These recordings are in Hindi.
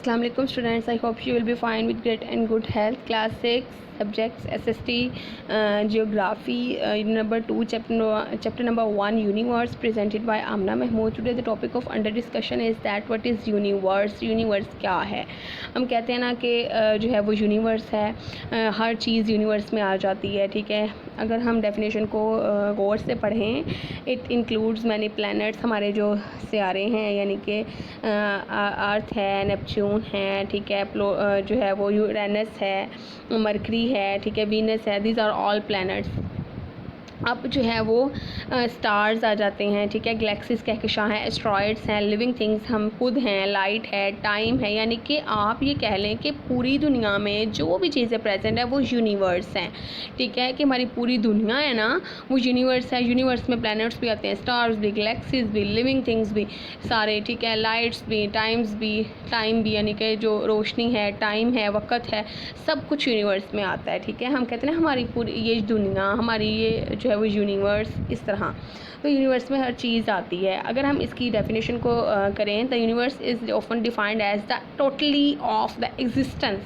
Assalamu alaikum students, I hope you will be fine with great and good health. Class 6 subjects SST, Geography, number 2, chapter number 1, Universe, presented by Amna Mahmood. Today the topic of under discussion is that what is universe. Universe क्या है? हम कहते हैं ना कि जो है वो यूनिवर्स है, हर चीज़ यूनिवर्स में आ जाती है, ठीक है। अगर हम डेफिनेशन को गौर से पढ़ें, इट इंक्लूड्स मैनी प्लैनेट्स, हमारे जो सियारे हैं यानी कि अर्थ है, नेपच्यून है, ठीक है, जो है वो यूरेनस है, मरकरी है, ठीक है, वीनस है, दीज आर ऑल प्लैनेट्स। अब जो है वो स्टार्स आ जाते हैं, ठीक है, गैलेक्सीज कहकशां हैं, एस्ट्रॉयड्स हैं, लिविंग थिंग्स हम खुद हैं, लाइट है, टाइम है, यानी कि आप ये कह लें कि पूरी दुनिया में जो भी चीज़ें प्रेजेंट है वो यूनिवर्स हैं, ठीक है, कि हमारी पूरी दुनिया है ना वो यूनिवर्स है। यूनिवर्स में प्लैनेट्स भी आते हैं, स्टार्स भी, गैलेक्सीज भी, लिविंग थिंग्स भी सारे, ठीक है, लाइट्स भी, टाइम भी यानी कि जो रोशनी है, टाइम है, वक़्त है, सब कुछ यूनिवर्स में आता है, ठीक है। हम कहते हैं हमारी पूरी ये दुनिया, हमारी ये जो है वो यूनिवर्स, इस तरह तो यूनिवर्स में हर चीज़ आती है। अगर हम इसकी डेफिनेशन को करें तो universe is often defined as the totally of the existence,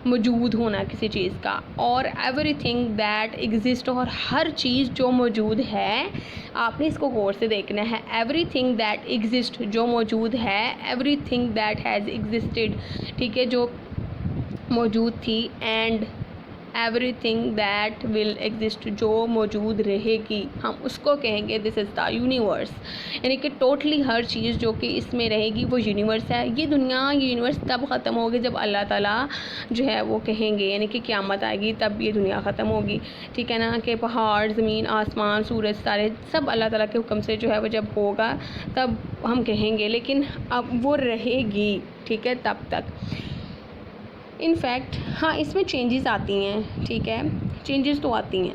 मौजूद होना किसी चीज़ का, और एवरीथिंग दैट एग्जिस्ट, और हर चीज़ जो मौजूद है, आपने इसको गौर से देखना है। एवरीथिंग दैट एग्जिस्ट, जो मौजूद है, एवरीथिंग दैट हैज़ एग्जिस्टेड, ठीक है, जो मौजूद थी, and everything that will exist, जो मौजूद रहेगी, हम उसको कहेंगे दिस इज़ द यूनिवर्स। यानी कि टोटली हर चीज़ जो कि इसमें रहेगी वो यूनिवर्स है। ये दुनिया, ये यूनिवर्स तब ख़त्म होगी जब अल्लाह ताला जो है वो कहेंगे, यानी कि क़यामत आएगी तब ये दुनिया ख़त्म होगी, ठीक है ना, कि पहाड़, ज़मीन, आसमान, सूरज, सारे सब अल्लाह ताला के हुक्म से जो है वो जब होगा तब हम कहेंगे, लेकिन अब वो रहेगी, ठीक है, तब तक। इनफैक्ट हाँ, इसमें चेंजेस आती हैं, ठीक है, चेंजेस तो आती हैं।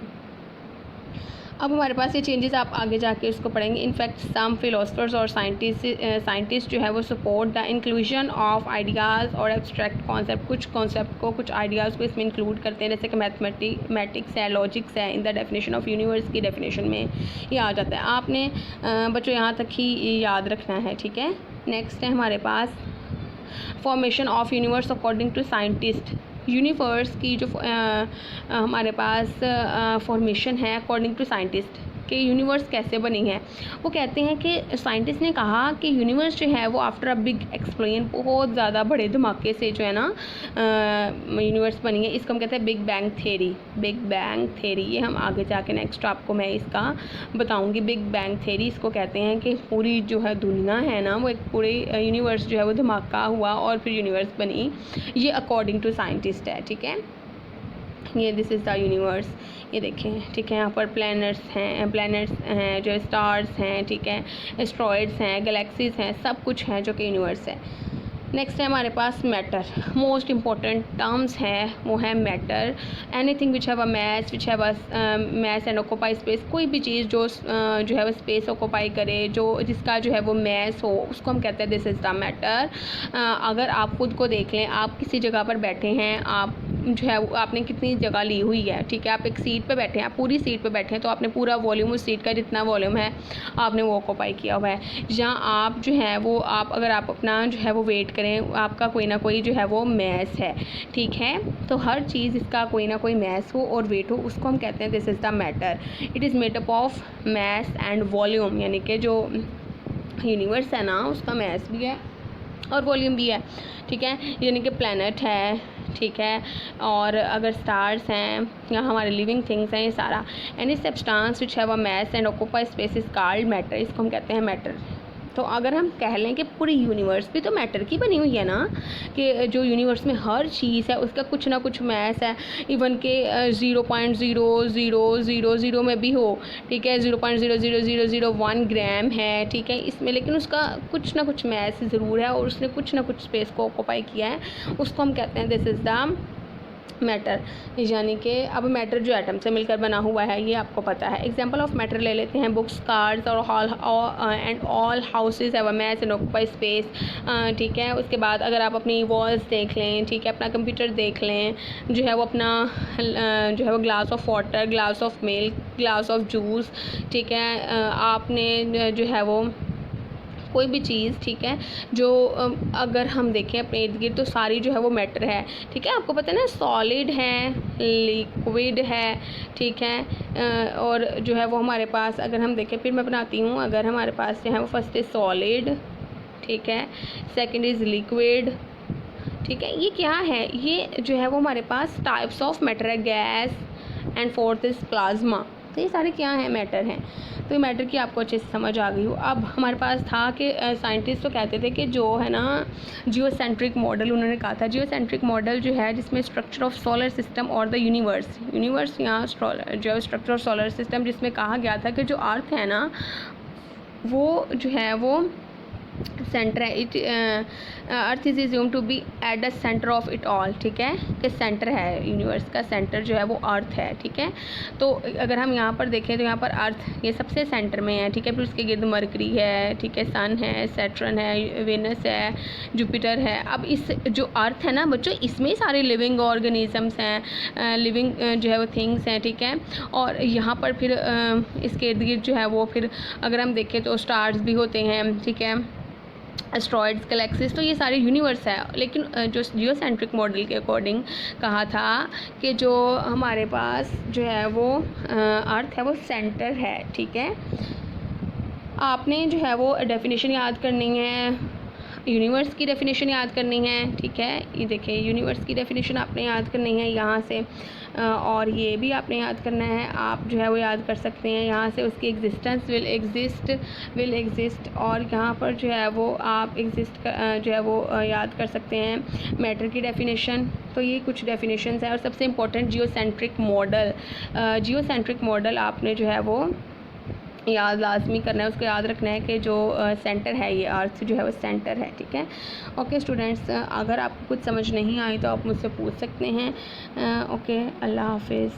अब हमारे पास ये चेंजेस आप आगे जाके इसको पढ़ेंगे। इनफैक्ट सम फिलोसफर्स और साइंटिस्ट जो है वो support the inclusion of ideas और एब्स्ट्रैक्ट कॉन्सेप्ट, कुछ कॉन्सेप्ट को, कुछ आइडियाज़ को इसमें इंक्लूड करते हैं, जैसे कि मैथमेटिक्स है, लॉजिक्स है, in the definition of universe की डेफिनेशन में ये आ जाता है। आपने बच्चों यहाँ तक ही याद रखना है, ठीक है। नेक्स्ट है हमारे पास formation of universe according to scientist. Universe की जो हमारे पास फॉर्मेशन है अकॉर्डिंग टू साइंटिस्ट कि यूनिवर्स कैसे बनी है, वो कहते हैं कि साइंटिस्ट ने कहा कि यूनिवर्स जो है वो आफ्टर अ बिग एक्सप्लोजन, बहुत ज़्यादा बड़े धमाके से जो है ना यूनिवर्स बनी है। इसको हम कहते हैं big bang theory. Big bang theory ये हम आगे जाके नेक्स्ट आपको मैं इसका बताऊंगी। बिग बैंग थ्योरी इसको कहते हैं कि पूरी जो है दुनिया है ना वो एक पूरे यूनिवर्स जो है वो धमाका हुआ और फिर यूनिवर्स बनी, ये अकॉर्डिंग टू साइंटिस्ट है, ठीक है। ये दिस इज़ द यूनिवर्स, ये देखें, ठीक है, यहाँ पर प्लैनेट्स हैं, जो स्टार्स हैं, ठीक है, एस्ट्रॉयड्स हैं, गैलेक्सीज हैं, सब कुछ है जो कि यूनिवर्स है। नेक्स्ट है हमारे पास मैटर। मोस्ट इम्पॉर्टेंट टर्म्स हैं वो है matter, anything which have a mass and occupy space, कोई भी चीज़ जो है वो स्पेस ऑक्यूपाई करे, जो जिसका जो है वो मैस हो, उसको हम कहते हैं दिस इज़ द मैटर। अगर आप खुद को देख लें, आप किसी जगह पर बैठे हैं, आप जो है आपने कितनी जगह ली हुई है, ठीक है, आप एक सीट पे बैठे हैं, आप पूरी सीट पे बैठे हैं, तो आपने पूरा वॉल्यूम उस सीट का जितना वॉल्यूम है आपने वो ऑक्यूपाई किया हुआ है। या आप जो है वो अगर आप अपना जो है वो वेट करें, आपका कोई ना कोई जो है वो मैस है, ठीक है, तो हर चीज़ इसका कोई ना कोई मैस हो और वेट हो, उसको हम कहते हैं this is the matter. It is made up of mass and volume, यानी कि जो यूनिवर्स है ना उसका मैस भी है और वॉल्यूम भी है, ठीक है, यानी कि प्लैनेट है, ठीक है, और अगर स्टार्स हैं या हमारे लिविंग थिंग्स हैं, ये सारा, any substance which have a mass and occupy space is called matter, इसको हम कहते हैं मैटर। तो अगर हम कह लें कि पूरी यूनिवर्स भी तो मैटर की बनी हुई है ना, कि जो यूनिवर्स में हर चीज़ है उसका कुछ ना कुछ मैस है, इवन के 0.0000 में भी हो, ठीक है, 0.00001 ग्राम है, ठीक है, इसमें, लेकिन उसका कुछ ना कुछ मैस ज़रूर है और उसने कुछ ना कुछ स्पेस को ऑक्यूपाई किया है, उसको हम कहते हैं दिस इज़ द मैटर। यानी कि अब मैटर जो एटम से मिलकर बना हुआ है ये आपको पता है। एग्जांपल ऑफ मैटर ले लेते हैं, बुक्स, कार्स और all houses have a mass and occupy space, ठीक है। उसके बाद अगर आप अपनी वॉल्स देख लें, ठीक है, अपना कंप्यूटर देख लें, जो है वो अपना जो है वो glass of water, glass of milk, glass of juice, ठीक है, आपने जो है वो कोई भी चीज़, ठीक है, जो अगर हम देखें अपने इर्द गिर्द तो सारी जो है वो मैटर है, ठीक है। आपको पता है ना, सॉलिड है, लिक्विड है, ठीक है, और जो है वो हमारे पास अगर हम देखें, फिर मैं बनाती हूँ, अगर हमारे पास जो है वो फर्स्ट इज़ सॉलिड, ठीक है, सेकंड इज़ लिक्विड, ठीक है। ये क्या है, ये जो है वो हमारे पास टाइप्स ऑफ मैटर है, gas, and fourth is plasma. तो ये सारे क्या हैं, मैटर हैं। तो ये मैटर की आपको अच्छे से समझ आ गई हो। अब हमारे पास था कि साइंटिस्ट तो कहते थे कि जो है ना जियोसेंट्रिक मॉडल, उन्होंने कहा था जियोसेंट्रिक मॉडल जो है जिसमें स्ट्रक्चर ऑफ सोलर सिस्टम और द यूनिवर्स यहाँ जो स्ट्रक्चर ऑफ सोलर सिस्टम, जिसमें कहा गया था कि जो अर्थ है ना वो जो है वो सेंटर है, it earth is assume to be at the centre of it all, ठीक है, कि सेंटर है यूनिवर्स का, सेंटर जो है वो अर्थ है, ठीक है। तो अगर हम यहाँ पर देखें तो यहाँ पर अर्थ ये सबसे सेंटर में है, ठीक है, फिर उसके गिर्द मरकरी है, ठीक है, सन है, सैटर्न है, वेनस है, जुपिटर है। अब इस जो अर्थ है ना बच्चों, इसमें सारे लिविंग ऑर्गेनिजम्स हैं, लिविंग जो है वो थिंग्स हैं, ठीक है। और यहाँ पर फिर इसके इर्द गिर्द जो है वो फिर अगर हम देखें तो स्टार्स भी होते हैं, ठीक है, एस्ट्रॉइड्स, गैलेक्सीज, तो ये सारे यूनिवर्स है। लेकिन जो जियोसेंट्रिक मॉडल के अकॉर्डिंग कहा था कि जो हमारे पास जो है वो अर्थ है वो सेंटर है, ठीक है। आपने जो है वो डेफिनेशन याद करनी है, यूनिवर्स की डेफिनेशन याद करनी है, ठीक है। ये देखिए यूनिवर्स की डेफिनेशन आपने याद करनी है यहाँ से, और ये भी आपने याद करना है, आप जो है वो याद कर सकते हैं यहाँ से, उसकी एग्जिस्टेंस विल एग्जिस्ट, और यहाँ पर जो है वो आप एग्जिस्ट जो है वो याद कर सकते हैं मैटर की डेफिनेशन। तो ये कुछ डेफिनेशंस हैं। और सबसे इम्पोर्टेंट जियोसेंट्रिक मॉडल आपने जो है वो याद लाजमी करना है, उसको याद रखना है कि जो सेंटर है ये अर्थ जो है वो सेंटर है, ठीक है। ओके स्टूडेंट्स, अगर आपको कुछ समझ नहीं आई तो आप मुझसे पूछ सकते हैं। ओके, अल्लाह हाफिज़।